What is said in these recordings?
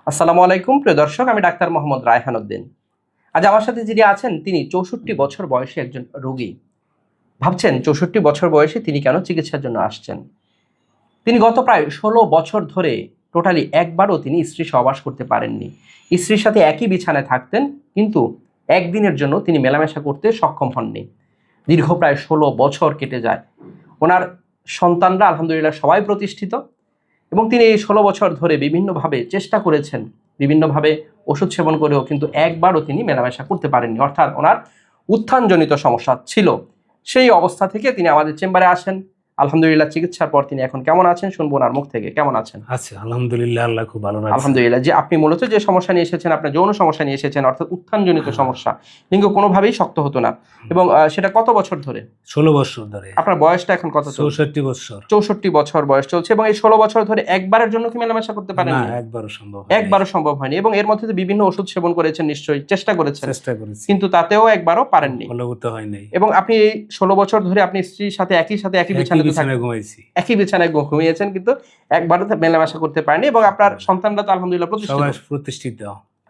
আসসালামু আলাইকুম প্রিয় দর্শক, আমি ডাক্তার মোহাম্মদ রায়হান উদ্দিন। আজ আমার সাথে যিনি আছেন তিনি ৬৪ বছর বয়সী একজন রোগী। ভাবছেন ৬৪ বছর বয়সে তিনি কেন চিকিৎসার জন্য আসছেন? তিনি গত প্রায় ১৬ বছর ধরে টোটালি একবারও তিনি স্ত্রী সহবাস করতে পারেননি। স্ত্রীর সাথে একই বিছানায় থাকতেন, কিন্তু একদিনের জন্য তিনি মেলামেশা করতে সক্ষম হননি। দীর্ঘ প্রায় ১৬ বছর কেটে যায়। ওনার সন্তানরা আলহামদুলিল্লাহ সবাই প্রতিষ্ঠিত, এবং তিনি এই ১৬ বছর ধরে বিভিন্নভাবে চেষ্টা করেছেন, বিভিন্নভাবে ওষুধ সেবন করেও কিন্তু একবারও তিনি মেলামেশা করতে পারেননি। অর্থাৎ ওনার উত্থানজনিত সমস্যা ছিল। সেই অবস্থা থেকে তিনি আমাদের চেম্বারে আসেন। আলহামদুলিল্লাহ চিকিৎসার পর তিনি এখন কেমন আছেন শুনবো ওনার মুখ থেকে। কেমন আছেন? আচ্ছা, আলহামদুলিল্লাহ, আল্লাহ খুব ভালো রাখছে। আলহামদুলিল্লাহ। যে আপনি মূলত যে সমস্যা নিয়ে এসেছেন, আপনার যৌন সমস্যা নিয়ে এসেছেন, অর্থাৎ উত্থানজনিত সমস্যা, লিঙ্গ কোনোভাবেই শক্ত হতো না, এবং সেটা কত বছর ধরে? 16 বছর ধরে। আপনার বয়সটা এখন কত? 64 বছর। 64 বছর বয়স চলছে, এবং এই 16 বছর ধরে একবারের জন্য কি মেলামেশা করতে পারেন? না, একবারও সম্ভব হয়নি। এবং এর মধ্যে তো বিভিন্ন ওষুধ সেবন করেছেন, নিশ্চয়ই চেষ্টা করেছেন, করেছি, কিন্তু তাতেও একবারও পারেননি। ফলবতী হয়নি। এবং আপনি এই 16 বছর ধরে আপনি স্ত্রীর সাথে একই বিছানায় ঘুমাইছি, একই বিছানায় ঘুমিয়েছেন, কিন্তু একবারও মেলামেশা করতে পারেননি। এবং আপনার সন্তানরা তো আলহামদুলিল্লাহ প্রতিষ্ঠিত।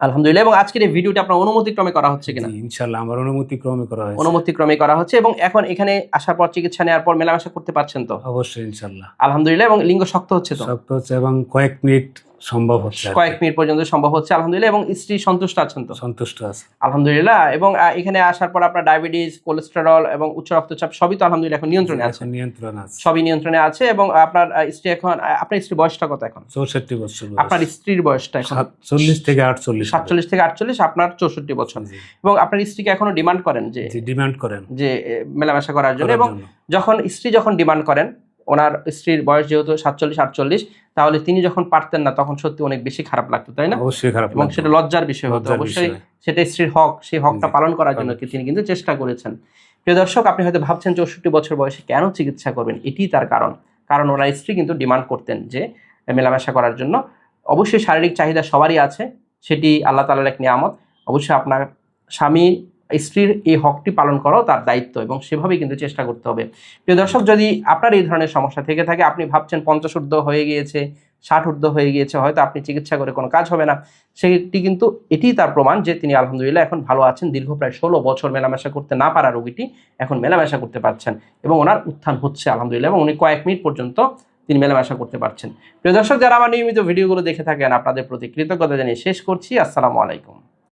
আলহামদুলিল্লাহ। এবং আজকের এই ভিডিওটি আপনার অনুমতিক্রমে করা হচ্ছে কিনা? ইনশাআল্লাহ আমার অনুমতিক্রমে করা হয়েছে। অনুমতিক্রমে করা হচ্ছে। এবং এখন এখানে আসার পর, চিকিৎসা নেওয়ার পর মেলামেশা করতে পারছেন তো? অবশ্যই, ইনশাআল্লাহ, আলহামদুলিল্লাহ। এবং লিঙ্গ শক্ত হচ্ছে তো? শক্ত হচ্ছে, এবং কয়েক মিনিট সম্ভব হচ্ছে, কয়েক মিনিট পর্যন্ত সম্ভব হচ্ছে, আলহামদুলিল্লাহ। এবং স্ত্রী সন্তুষ্ট আছেন তো? সন্তুষ্ট আছে, আলহামদুলিল্লাহ। এবং এখানে আসার পর আপনার ডায়াবেটিস, কোলেস্টেরল এবং উচ্চ রক্তচাপ সবই তো আলহামদুলিল্লাহ এখন নিয়ন্ত্রণে আছে। সবই নিয়ন্ত্রণে আছে। এবং আপনার স্ত্রী এখন, আপনার স্ত্রীর বয়সটা কত এখন? 64 বছর। আপনার স্ত্রীর বয়সটা এখন 47 থেকে 48। 47 থেকে 48, আপনার 64 বছর। এবং আপনার স্ত্রীকে এখনো ডিমান্ড করেন যে মেলামেশা করার জন্য? এবং যখন ডিমান্ড করেন, ওনার স্ত্রীর বয়স যেহেতু 47-48, তাহলে তিনি যখন পারতেন না, তখন সত্যি অনেক বেশি খারাপ লাগতো, তাই না? অবশ্যই খারাপ, এবং সেটা লজ্জার বিষয় হতো। অবশ্যই সেটা স্ত্রীর হক, সেই হকটা পালন করার জন্য তিনি কিন্তু চেষ্টা করেছেন। প্রিয় দর্শক, আপনি হয়তো ভাবছেন 64 বছর বয়সে কেন চিকিৎসা করবেন? এটি তার কারণ ওনার স্ত্রী কিন্তু ডিমান্ড করতেন যে মেলামেশা করার জন্য। অবশ্যই শারীরিক চাহিদা সবারই আছে, সেটি আল্লাহ তাআলার এক নিয়ামত। অবশ্যই আপনার স্বামী স্ত্রীর এই হকটি পালন করাও তার দায়িত্ব, এবং সেভাবেই কিন্তু চেষ্টা করতে হবে। প্রিয় দর্শক, যদি আপনার এই ধরনের সমস্যা থেকে থাকে, আপনি ভাবছেন 50 ঊর্ধ্ব হয়ে গিয়েছে, 60 ঊর্ধ্ব হয়ে গিয়েছে, হয়তো আপনি চিকিৎসা করে কোনো কাজ হবে না, সেটি কিন্তু এটিই তার প্রমাণ যে তিনি আলহামদুলিল্লাহ এখন ভালো আছেন। দীর্ঘ প্রায় 16 বছর মেলামেশা করতে না পারা রোগীটি এখন মেলামেশা করতে পারছেন, এবং ওনার উত্থান হচ্ছে আলহামদুলিল্লাহ, এবং উনি কয়েক মিনিট পর্যন্ত তিনি মেলামেশা করতে পারছেন। প্রিয় দর্শক, যারা আমার নিয়মিত ভিডিওগুলো দেখে থাকেন, আপনাদের প্রতি কৃতজ্ঞতা জানিয়ে শেষ করছি। আসসালামু আলাইকুম।